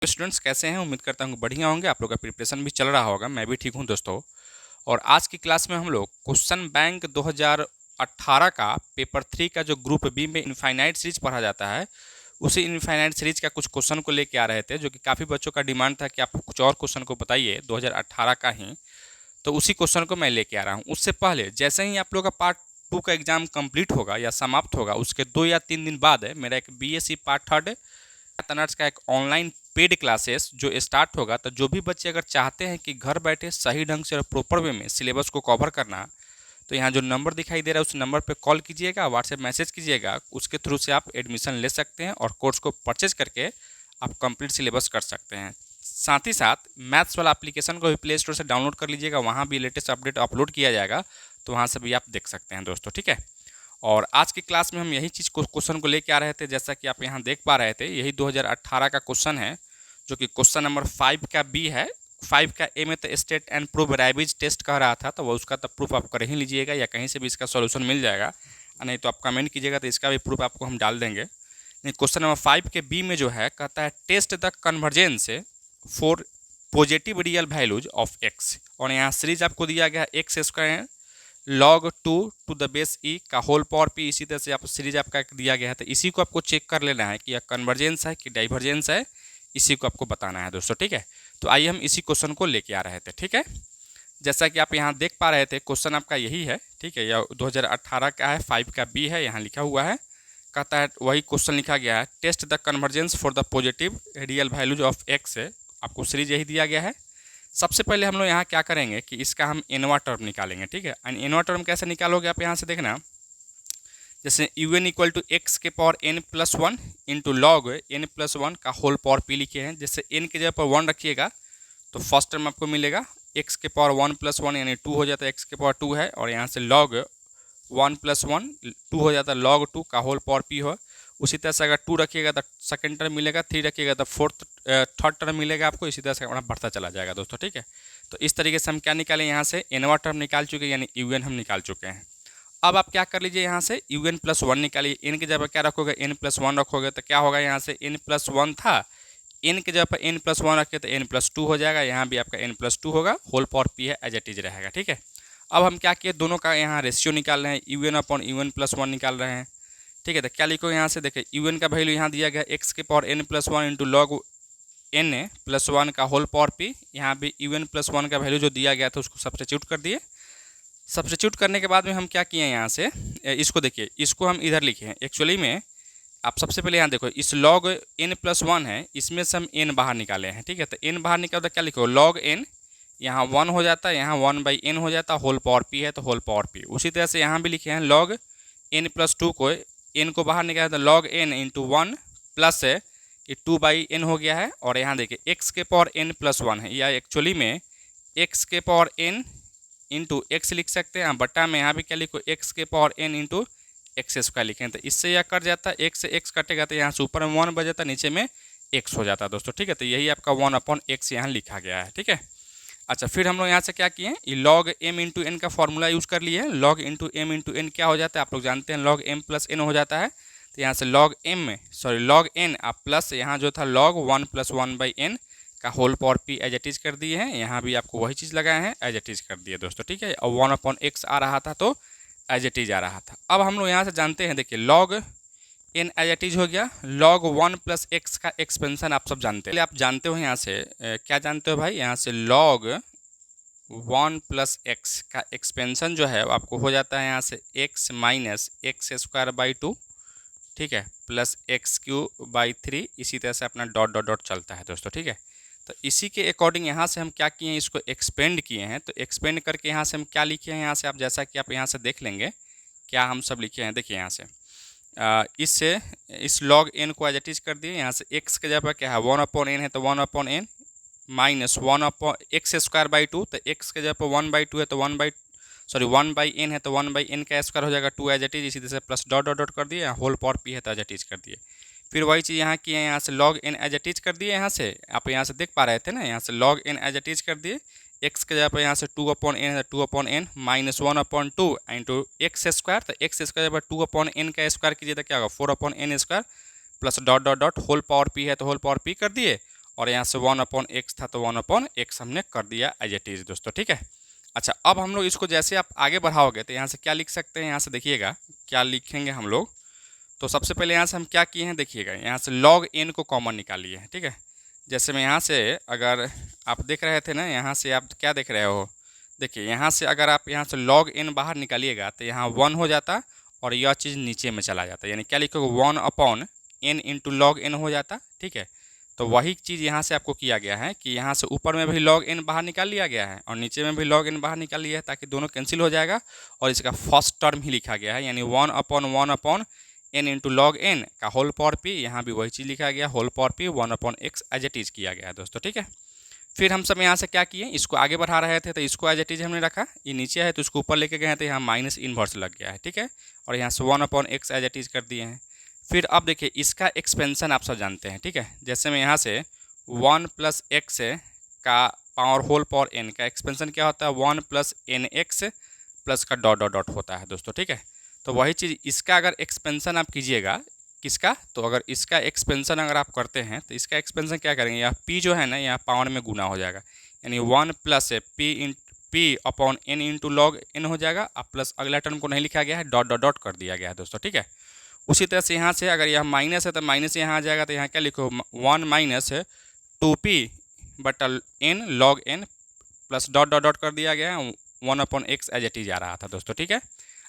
Students कैसे हैं? उम्मीद करता हूँ बढ़िया होंगे। आप लोग का प्रिपरेशन भी चल रहा होगा। मैं भी ठीक हूँ दोस्तों। और आज की क्लास में हम लोग क्वेश्चन बैंक 2018 का पेपर 3 का जो ग्रुप बी में इनफाइनाइट सीरीज पढ़ा जाता है, उसी इनफाइनाइट सीरीज का कुछ क्वेश्चन को लेके आ रहे थे, जो कि काफ़ी बच्चों का डिमांड था कि आप कुछ और क्वेश्चन को बताइए 2018 का ही। तो उसी क्वेश्चन को मैं लेके आ रहा हूँ। उससे पहले जैसे ही आप लोग का पार्ट 2 का एग्जाम कंप्लीट होगा या समाप्त होगा, उसके 2 या 3 दिन बाद मेरा एक बीएससी पार्ट 3 अनर्स का एक ऑनलाइन पेड क्लासेस जो स्टार्ट होगा। तो जो भी बच्चे अगर चाहते हैं कि घर बैठे सही ढंग से और प्रॉपर वे में सिलेबस को कवर करना, तो यहाँ जो नंबर दिखाई दे रहा है उस नंबर पे कॉल कीजिएगा, व्हाट्सएप मैसेज कीजिएगा। उसके थ्रू से आप एडमिशन ले सकते हैं और कोर्स को परचेज करके आप कंप्लीट सिलेबस कर सकते हैं। साथ ही साथ मैथ्स वाला एप्लीकेशन को भी प्ले स्टोर से डाउनलोड कर लीजिएगा, वहाँ भी लेटेस्ट अपडेट अपलोड किया जाएगा, तो वहाँ से भी आप देख सकते हैं दोस्तों। ठीक है। और आज की क्लास में हम यही चीज़ क्वेश्चन को लेके आ रहे थे, जैसा कि आप यहाँ देख पा रहे थे। यही 2018 का क्वेश्चन है, जो कि क्वेश्चन नंबर 5 का बी है। 5 का ए में तो state and prove Raabe's test कह रहा था, तो वो उसका तो प्रूफ आप कर ही लीजिएगा, या कहीं से भी इसका सॉल्यूशन मिल जाएगा। नहीं तो आप कमेंट कीजिएगा, तो इसका भी प्रूफ आपको हम डाल देंगे। नहीं, क्वेश्चन नंबर 5 के बी में जो है कहता है test the convergence for positive real values of X. और यहाँ सीरीज आपको दिया गया X square log 2 to the base E का होल पावर पी। इसी तरह से आप सीरीज आपका दिया गया है, तो इसी को आपको चेक कर लेना है कि यह कन्वर्जेंस है कि डाइवर्जेंस है। इसी को आपको बताना है दोस्तों। ठीक है। तो आइए हम इसी क्वेश्चन को लेके आ रहे थे। ठीक है। जैसा कि आप यहाँ देख पा रहे थे, क्वेश्चन आपका यही है। ठीक है। यह 2018 का है, 5 का बी है, यहाँ लिखा हुआ है। कहता है वही क्वेश्चन लिखा गया है, test the convergence for the positive real values of x है। आपको सीरीज यही दिया गया है। सबसे पहले हम लोग यहाँ क्या करेंगे कि इसका हम एनवा टर्म निकालेंगे। ठीक है। एंड एनवा टर्म कैसे निकालोगे आप यहाँ से देखना, जैसे U N equal to X के power N plus one into log N plus one का होल पावर पी लिखे हैं। जैसे एन के जगह पर 1 रखिएगा तो फर्स्ट टर्म आपको मिलेगा एक्स के पावर 1 प्लस 1 यानी 2 हो जाता है, एक्स के पावर 2 है। और यहाँ से लॉग 1 प्लस 1 2 हो जाता है, लॉग 2 का होल पावर पी हो। उसी तरह से अगर 2 रखिएगा तो सेकंड टर्म मिलेगा, 3 रखिएगा तो थर्ड टर्म मिलेगा आपको। इसी तरह से अपना बढ़ता चला जाएगा दोस्तों। ठीक है। तो इस तरीके से हम क्या निकालें, यहाँ से एनवा टर्म निकाल चुके हैं, यानी यू एन हम निकाल चुके हैं। अब आप क्या कर लीजिए, यहाँ से यू एन प्लस 1 निकालिए। एन की जगह क्या रखोगे, एन प्लस 1 रखोगे तो क्या होगा, यहाँ से एन प्लस 1 था, एन की जगह पर एन प्लस 1 रखे तो एन प्लस 2 हो जाएगा। यहाँ भी आपका एन प्लस 2 होगा, होल पावर पी है, एज इट इज रहेगा। ठीक है। अब हम क्या किए, दोनों का यहाँ रेशियो निकाल रहे हैं, u n upon u n plus 1 निकाल रहे हैं। ठीक है। तो क्या लिखो, यहाँ से देखिए यू एन का वैल्यू यहाँ दिया गया एक्स के power N plus 1 into log N plus 1 का होल पावर पी। यहाँ भी यू एन प्लस 1 का वैल्यू जो दिया गया था उसको सब्स्टिट्यूट कर दिए। सब्स्टिट्यूट करने के बाद में हम क्या किए, यहाँ से इसको देखिए, इसको हम इधर लिखे हैं। एक्चुअली में आप सबसे पहले यहाँ देखो, इस लॉग एन प्लस 1 है, इसमें से हम एन बाहर निकाले हैं। ठीक है। तो एन बाहर निकाल तो क्या लिखो, लॉग एन, यहाँ 1 हो जाता है, यहाँ 1/n हो जाता है, होल पावर पी है तो होल पावर पी। उसी तरह से यहाँ भी लिखे हैं लॉग एन प्लस 2 को, एन को बाहर निकाला तो लॉग एन इंटू 1 प्लस ये 2/n हो गया है। और यहाँ देखिए एक्स के पावर एन प्लस 1 है, या एक्चुअली में एक्स के पावर एन इंटू एक्स लिख सकते हैं। बट्टा में यहाँ भी क्या लिखो, एक्स के power N into x square लिखें। तो इससे यह कट जाता है, एक्स से एक्स कटेगा तो यहाँ से ऊपर में 1 बच जाता है, नीचे में एक्स हो जाता है दोस्तों। ठीक है। तो यही आपका 1/x यहाँ लिखा गया है। ठीक है। अच्छा, फिर हम लोग यहाँ से क्या किए, ये लॉग एम इंटू एन का फॉर्मूला यूज़ कर लिए। Log into m into n क्या हो जाता है, आप लोग जानते हैं, लॉग एम प्लस एन हो जाता है। तो यहाँ से लॉग एन आप प्लस यहाँ जो था लॉग 1 + 1/n का whole power p as it is कर दिए हैं। यहाँ भी आपको वही चीज़ लगाए हैं, एज इट इज कर दिए दोस्तों। ठीक है। और 1/x आ रहा था तो एज इट इज आ रहा था। अब हम लोग यहाँ से जानते हैं, देखिए log n as it is हो गया, लॉग 1 + x का एक्सपेंशन आप सब जानते हैं। आप जानते हो यहाँ से क्या जानते हो भाई, यहाँ से लॉग 1 + x का एक्सपेंशन जो है आपको हो जाता है यहाँ से x माइनस x²/2। ठीक है। Plus x³/3। इसी तरह से अपना डॉट डॉट डॉट चलता है दोस्तों। ठीक है। तो इसी के अकॉर्डिंग यहाँ से हम क्या किए हैं, इसको एक्सपेंड किए हैं। तो एक्सपेंड करके यहाँ से हम क्या लिखे हैं, यहाँ से आप जैसा कि आप यहाँ से देख लेंगे क्या हम सब लिखे हैं। देखिए यहाँ से इससे इस लॉग एन को एज इट इज कर दिए। यहाँ से एक्स के जगह पर क्या है, 1/n है तो 1/n माइनस 1/x²/2। तो एक्स के जगह पर 1/2 है तो 1/n है तो 1/n का स्क्वायर हो जाएगा, 2 एज इट इज। इसी तरह से प्लस डॉट डॉट डॉट कर दिए, होल पावर पी है तो एज इट इज कर दिए। फिर वही चीज़ यहाँ किए, यहाँ से log n as it is कर दिए। यहाँ से आप यहाँ से देख पा रहे थे ना, यहाँ से log n as it is कर दिए। एक्स के जगह पर यहाँ से 2/n है, 2/n minus 1/2 into x square. तो एक्स स्क्वायर पर 2/n का स्क्वायर कीजिए तो क्या होगा, 4/n square plus dot dot dot whole power p है तो होल पावर पी कर दिए। और यहाँ से 1/x था तो 1/x हमने कर दिया एज इट इज़ दोस्तों, ठीक है। अच्छा, अब हम लोग इसको जैसे आप आगे बढ़ाओगे तो यहाँ से क्या लिख सकते हैं, यहाँ से देखिएगा क्या लिखेंगे हम लोग। तो सबसे पहले यहाँ से हम क्या किए हैं देखिएगा, यहाँ से log n को कॉमन निकालिए है, ठीक है। जैसे मैं यहाँ से, अगर आप देख रहे थे ना, यहाँ से आप क्या देख रहे हो, देखिए यहाँ से अगर आप यहाँ से log n बाहर निकालिएगा तो यहाँ 1 हो जाता और यह चीज़ नीचे में चला जाता, यानी क्या लिखोगे 1/n इंटू log n हो जाता, ठीक है। तो वही चीज़ यहाँ से आपको किया गया है कि यहाँ से ऊपर में भी log n बाहर निकाल लिया गया है और नीचे में भी log n बाहर निकाल लिया है, ताकि दोनों कैंसिल हो जाएगा और इसका फर्स्ट टर्म ही लिखा गया है, यानी 1/1/n इंटू log n का होल पावर p, यहाँ भी वही चीज़ लिखा गया whole power p 1/x as it is किया गया है दोस्तों, ठीक है। फिर हम सब यहाँ से क्या किए, इसको आगे बढ़ा रहे थे तो इसको एज इट इज़ हमने रखा, ये नीचे है तो इसको ऊपर लेके गए हैं तो यहाँ माइनस इन्वर्स लग गया है, ठीक है। और यहाँ से 1/x एज इट इज़ कर दिए हैं। फिर अब देखिए इसका एक्सपेंशन आप सब जानते हैं, ठीक है। जैसे मैं यहाँ से 1 + x का पावर होल पावर n का एक्सपेंशन क्या होता है 1 + nx प्लस का डॉट डॉट डॉट होता है दोस्तों, ठीक है। तो वही चीज़ इसका अगर एक्सपेंशन आप कीजिएगा, किसका, तो अगर इसका एक्सपेंशन अगर आप करते हैं तो इसका एक्सपेंशन क्या करेंगे, यहाँ p जो है ना यहाँ पावर में गुना हो जाएगा, यानी 1 + p/n इंटू log n हो जाएगा। अब प्लस अगला टर्म को नहीं लिखा गया है, डॉट डॉट डॉट कर दिया गया है दोस्तों, ठीक है। उसी तरह से यहाँ से अगर यह माइनस है तो माइनस यहाँ आ जाएगा, तो यहाँ क्या लिखो 1 - 2p/n log n plus dot dot dot कर दिया गया है, 1/x एज इट इज़ आ रहा था दोस्तों, ठीक है।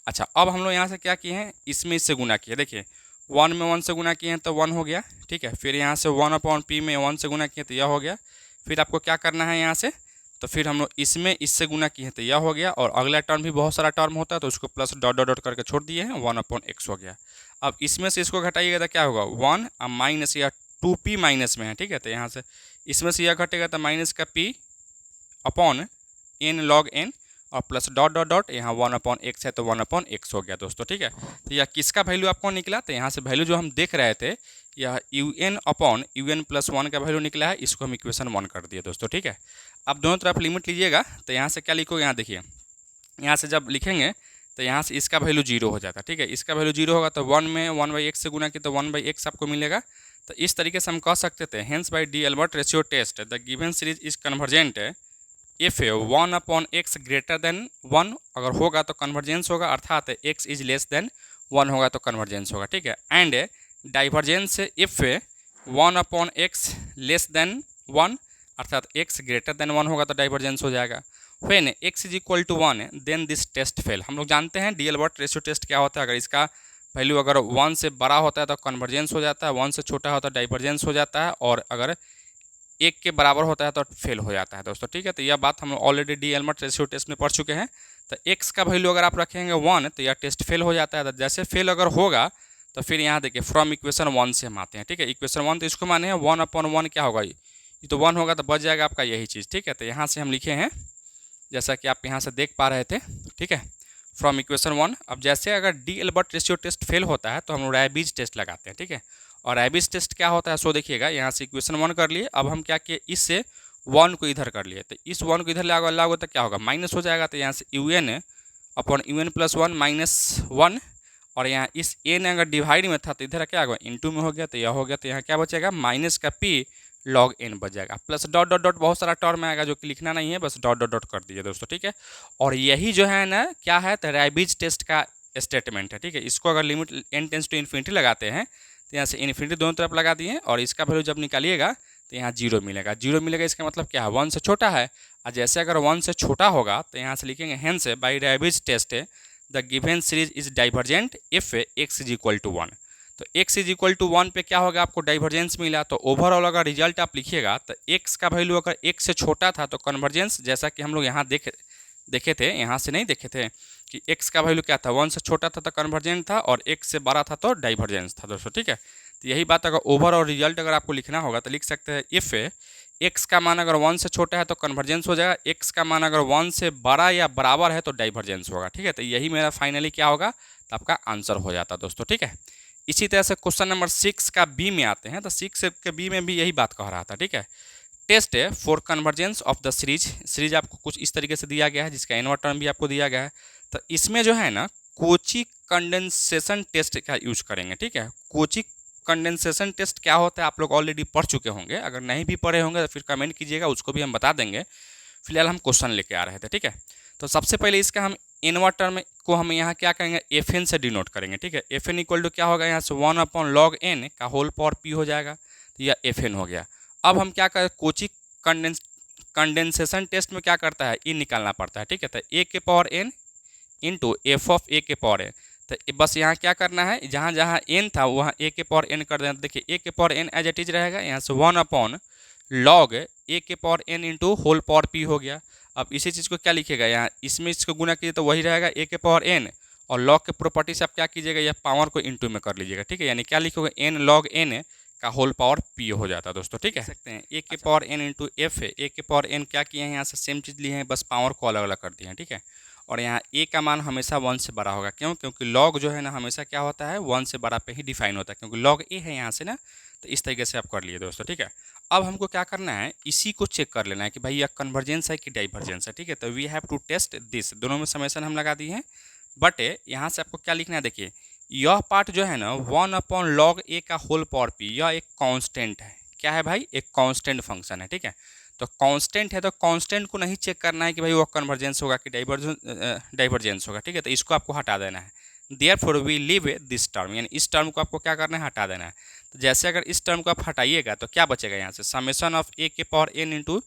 अच्छा, अब हम लोग यहाँ से क्या किए हैं, इसमें इससे गुना किए, देखिए 1 में 1 से गुना किए हैं तो 1 हो गया, ठीक है। फिर यहाँ से 1/p में 1 से गुना किए तो यह हो गया। फिर आपको क्या करना है यहाँ से, तो फिर हम लोग इसमें इससे गुना किए हैं तो यह हो गया, और अगला टर्म भी बहुत सारा टर्म होता है तो उसको प्लस डॉट डॉट डॉट करके छोड़ दिए हैं, 1/x हो गया। अब इसमें से इसको घटाइएगा तो क्या होगा 1, अब माइनस या 2p माइनस में है, ठीक है। तो यहाँ से इसमें से यह घटेगा तो माइनस का p/n log n और प्लस डॉट डॉट डॉट, यहाँ 1/x है तो 1/x हो गया दोस्तों, ठीक है। तो यह किसका वैल्यू आपको निकला, तो यहाँ से वैल्यू जो हम देख रहे थे यह un/un + 1 का वैल्यू निकला है, इसको हम इक्वेशन 1 कर दिए दोस्तों, ठीक है। अब दोनों तरफ लिमिट लीजिएगा तो यहाँ से क्या लिखोगे, यहाँ देखिए यहाँ से जब लिखेंगे तो यहाँ से इसका वैल्यू 0 हो जाता है, ठीक है। इसका वैल्यू 0 होगा तो 1 में 1/x से गुना किया तो 1/x आपको मिलेगा। तो इस तरीके से हम कह सकते थे, hence by D'Alembert ratio test the given series is convergent if 1/x greater than 1 अगर होगा तो कन्वर्जेंस होगा, अर्थात x इज लेस देन 1 होगा तो कन्वर्जेंस होगा, ठीक है। And divergence if 1/x less than 1 अर्थात x ग्रेटर देन 1 होगा तो डाइवर्जेंस हो जाएगा। When x is equal to 1 then this test fail. हम लोग जानते हैं डी एल्बर्ट रेशियो टेस्ट क्या होता है, अगर इसका वैल्यू अगर 1 से बड़ा होता है तो कन्वर्जेंस हो जाता है, 1 से छोटा होता है डाइवर्जेंस हो जाता है, और अगर 1 के बराबर होता है तो फेल हो जाता है दोस्तों, ठीक है। तो यह बात हम already D'Alembert ratio test में पढ़ चुके हैं। तो x का वैल्यू अगर आप रखेंगे 1 तो यह टेस्ट फेल हो जाता है। तो जैसे फेल अगर होगा तो फिर यहाँ देखिए फ्रॉम इक्वेशन 1 से हम आते हैं, ठीक है। इक्वेशन 1 तो इसको माने हैं 1/1 क्या होगा, ये तो 1 होगा तो बच जाएगा आपका यही चीज़, ठीक है। तो यहाँ से हम लिखे हैं जैसा कि आप यहाँ से देख पा रहे थे, ठीक है, फ्रॉम इक्वेशन 1। अब जैसे अगर D'Alembert ratio test fail होता है तो हम रैबिज टेस्ट लगाते हैं, ठीक है। और रैबिज टेस्ट क्या होता है सो देखिएगा, यहाँ से इक्वेशन 1 कर लिए, अब हम क्या किए इससे 1 को इधर कर लिए, तो इस 1 को इधर लागू तो क्या होगा माइनस हो जाएगा। तो यहाँ से un/un + 1 - 1, और यहाँ इस n अगर डिवाइड में था तो इधर क्या होगा इंटू में हो गया, तो यह हो गया। तो यहाँ क्या बचेगा माइनस का p log n बच जाएगा, प्लस डॉट डॉट डॉट बहुत सारा टर्म आएगा जो कि लिखना नहीं है, बस डॉट डॉट डॉट कर दीजिए दोस्तों, ठीक है। और यही जो है ना क्या है, तो रैबिज टेस्ट का स्टेटमेंट है, ठीक है। इसको अगर limit n tends to infinity लगाते हैं तो यहाँ से इन्फिनिटी दोनों तरफ लगा दिए, और इसका वैल्यू जब निकालिएगा तो यहाँ 0 मिलेगा। 0 मिलेगा इसका मतलब क्या है 1 से छोटा है, और जैसे अगर 1 से छोटा होगा तो यहाँ से लिखेंगे hence by Raabe's test the given series is divergent if x is equal to 1। तो x इज इक्वल टू 1 पे क्या होगा आपको डाइवर्जेंस मिला। तो ओवरऑल अगर रिजल्ट आप लिखिएगा तो x का वैल्यू अगर 1 से छोटा था तो कन्वर्जेंस, जैसा कि हम लोग यहाँ देखे थे, यहाँ से नहीं देखे थे कि x का वैल्यू क्या था 1 से छोटा था तो कन्वर्जेंट था, और 1 से बड़ा था तो डाइवर्जेंस था दोस्तों, ठीक है। तो यही बात अगर ओवरऑल रिजल्ट अगर आपको लिखना होगा तो लिख सकते हैं इफ़ x का मान अगर 1 से छोटा है तो कन्वर्जेंस हो जाएगा, x का मान अगर 1 से बड़ा या बराबर है तो डाइवर्जेंस होगा, ठीक है। तो यही मेरा फाइनली क्या होगा, तो आपका आंसर हो जाता दोस्तों, ठीक है। इसी तरह से क्वेश्चन नंबर 6 का बी में आते हैं, तो 6 के बी में भी यही बात कह रहा था, ठीक है। टेस्ट है for convergence of the series आपको कुछ इस तरीके से दिया गया है, जिसका एनवा टर्म भी आपको दिया गया है। तो इसमें जो है ना कोची कंडेंसेशन टेस्ट का यूज करेंगे, ठीक है। कोची कंडेंसेशन टेस्ट क्या होता है आप लोग ऑलरेडी पढ़ चुके होंगे, अगर नहीं भी पढ़े होंगे तो फिर कमेंट कीजिएगा, उसको भी हम बता देंगे। फिलहाल हम क्वेश्चन लेके आ रहे थे, ठीक है। तो सबसे पहले इसका हम इन्वर्टर में को हम यहाँ क्या करेंगे, एफ एन से डिनोट करेंगे, ठीक है। एफ एन इक्वल टू क्या होगा, यहाँ से 1/log n का होल पावर पी हो जाएगा, तो यह एफ एन हो गया। अब हम क्या करें, कोची कंडेंसेशन टेस्ट में क्या करता है, ई निकालना पड़ता है, ठीक है। तो ए के power N into F of A के पावर एन, तो बस यहाँ क्या करना है, जहाँ जहाँ एन था वहाँ ए के पावर एन कर देना। देखिए ए के power n as it is रहेगा, यहाँ से 1/log ए के power N into whole power p हो गया। अब इसी चीज़ को क्या लिखेगा, यहाँ इसमें इसको गुना कीजिए तो वही रहेगा ए के पावर एन, और लॉग के प्रॉपर्टी से आप क्या कीजिएगा, यह पावर को इंटू में कर लीजिएगा, ठीक है। यानी क्या लिखोगे, एन लॉग एन का होल पावर पी हो जाता है दोस्तों, ठीक है। सकते हैं ए के पावर एन इंटू एफ है, ए के पावर एन क्या किए हैं, यहाँ से सेम चीज़ लिए हैं, बस पावर को अलग अलग कर दिए हैं, ठीक है। और यहाँ ए का मान हमेशा 1 से बड़ा होगा, क्यों, क्योंकि लॉग जो है ना हमेशा क्या होता है 1 से बड़ा पे ही डिफाइन होता है, क्योंकि लॉग ए है यहाँ से ना, तो इस तरीके से आप कर लिए दोस्तों, ठीक है। अब हमको क्या करना है, इसी को चेक कर लेना है कि भाई यह कन्वर्जेंस है कि डाइवर्जेंस है, ठीक है। तो we have to test this, दोनों में समेशन हम लगा दिए हैं, बट यहाँ से आपको क्या लिखना है, देखिए यह पार्ट जो है ना 1/log ए का होल पावर पी, यह एक कांस्टेंट है, क्या है भाई, एक कांस्टेंट फंक्शन है, ठीक है। तो कांस्टेंट है तो कांस्टेंट को नहीं चेक करना है कि भाई वो कन्वर्जेंस होगा कि डाइवर्जेंस होगा, ठीक है। तो इसको आपको हटा देना है, therefore we leave this term, यानी इस टर्म को आपको क्या करना है, हटा देना है। तो जैसे अगर इस टर्म को आप हटाइएगा तो क्या बचेगा, यहाँ से समेशन ऑफ ए के पावर एन इंटू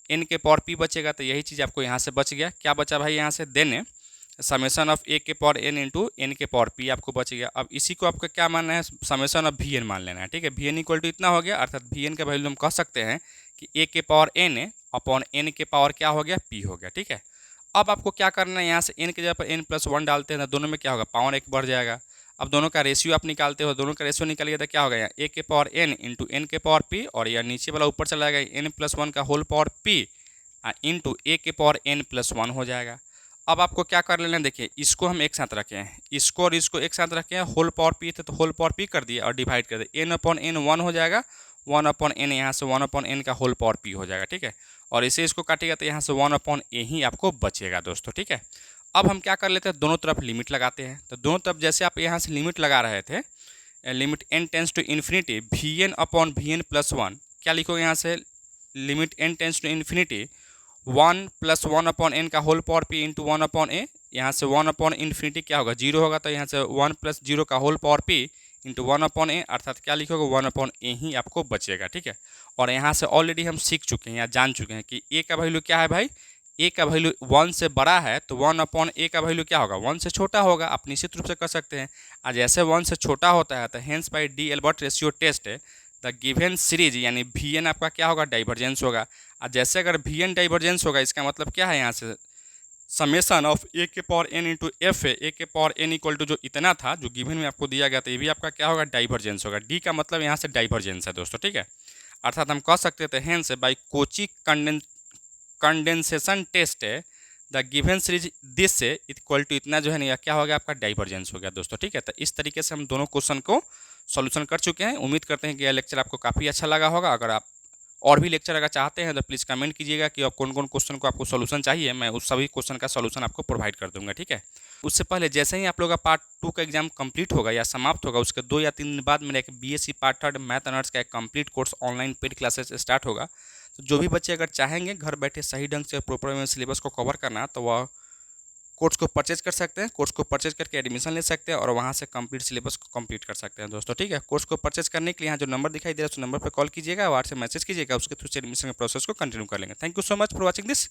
एन के पावर पी बचेगा, तो यही चीज़ आपको यहाँ से बच गया। क्या बचा भाई, यहाँ से देन समेशन ऑफ ए के पावर एन इंटू एन के पावर पी आपको बच गया। अब इसी को आपको क्या मानना है, समेशन ऑफ वी एन मान लेना है, ठीक है। वी एन इक्वल टू इतना हो गया, अर्थात वी एन का वैल्यू हम कह सकते हैं कि ए के पावर एन अपॉन एन के पावर क्या हो गया, पी हो गया, ठीक है। अब आपको क्या करना है, यहाँ से एन की जगह पर n+1 डालते हैं ना, दोनों में क्या होगा, पावर एक बढ़ जाएगा। अब दोनों का रेशियो आप निकालते हो, दोनों का रेशियो निकालिए तो क्या होगा, यहाँ ए के पावर एन इंटू एन के पावर पी, और यह नीचे वाला ऊपर चला जाएगा n+1 का होल पावर पी इंटू ए के पावर n+1 हो जाएगा। अब आपको क्या कर लेना है, देखिए इसको हम एक साथ रखे हैं, इसको और इसको एक साथ रखे हैं, होल पावर पी थे तो होल पावर पी कर दिए और डिवाइड कर दिए, n/n 1 हो जाएगा, 1/n यहाँ से 1/n का होल पावर पी हो जाएगा, ठीक है। और इसे इसको काटिएगा तो यहाँ से 1/a ही आपको बचेगा दोस्तों, ठीक है। अब हम क्या कर लेते हैं, दोनों तरफ लिमिट लगाते हैं। तो दोनों तरफ जैसे आप यहाँ से लिमिट लगा रहे थे, limit n tends to infinity Vn/Vn+1, क्या लिखोगे यहाँ से, limit n tends to infinity 1+1/n का whole power p into 1/a, यहाँ से 1/infinity क्या होगा, 0 होगा, तो यहाँ से 1+0 का whole power p into 1/a, अर्थात क्या लिखोगे 1/a ही आपको बचेगा, ठीक है। और यहाँ से ऑलरेडी हम सीख चुके हैं या जान चुके हैं कि a का वैल्यू क्या है भाई, a का वैल्यू 1 से बड़ा है तो 1/a का वैल्यू क्या होगा, 1 से छोटा होगा, आप निश्चित रूप से कर सकते हैं। आज जैसे 1 से छोटा होता है तो hence by D'Alembert ratio test the given series, यानी वी एन आपका क्या होगा, डाइवर्जेंस होगा। और जैसे अगर वी एन डाइवर्जेंस होगा, इसका मतलब क्या है, यहाँ से समेशन ऑफ ए के पावर एन इंटू एफ है, ए के पावर एन इक्वल टू जो इतना था जो गिवन में आपको दिया गया था, ये भी आपका क्या होगा, डाइवर्जेंस होगा। डी का मतलब यहाँ से डाइवर्जेंस है दोस्तों, ठीक है। अर्थात हम कह सकते थे hence by Cauchy condensation test the given series this से इक्वल टू इतना जो है ना, क्या हो गया, आपका डाइवर्जेंस हो गया दोस्तों, ठीक है। तो इस तरीके से हम दोनों क्वेश्चन को सॉल्यूशन कर चुके हैं। उम्मीद करते हैं कि यह लेक्चर आपको काफ़ी अच्छा लगा होगा। अगर आप और भी लेक्चर अगर चाहते हैं तो प्लीज़ कमेंट कीजिएगा कि कौन कौन क्वेश्चन को आपको सॉल्यूशन चाहिए, मैं उस सभी क्वेश्चन का सॉल्यूशन आपको प्रोवाइड कर दूंगा, ठीक है। उससे पहले जैसे ही आप लोग का पार्ट 2 का एग्जाम कंप्लीट होगा या समाप्त होगा, उसके 2 या 3 दिन बाद मेरा एक BSc पार्ट 3 मैथ ऑनर्स का एक complete course online paid classes start होगा। तो जो भी बच्चे अगर चाहेंगे घर बैठे सही ढंग से प्रॉपर में सिलेबस को कवर करना, तो वह कोर्स को परचेज कर सकते हैं। कोर्स को परचेज करके एडमिशन ले सकते हैं और वहाँ से कंप्लीट सिलेबस को कंप्लीट कर सकते हैं दोस्तों, ठीक है। कोर्स को परचेज करने के लिए यहाँ जो नंबर दिखाई दे रहा है उस नंबर पर कॉल कीजिएगा, व्हाट्सएप मैसेज कीजिएगा, उसके थ्रू से एडमिशन के प्रोसेस को कंटिन्यू कर लेंगे। Thank you so much for watching this.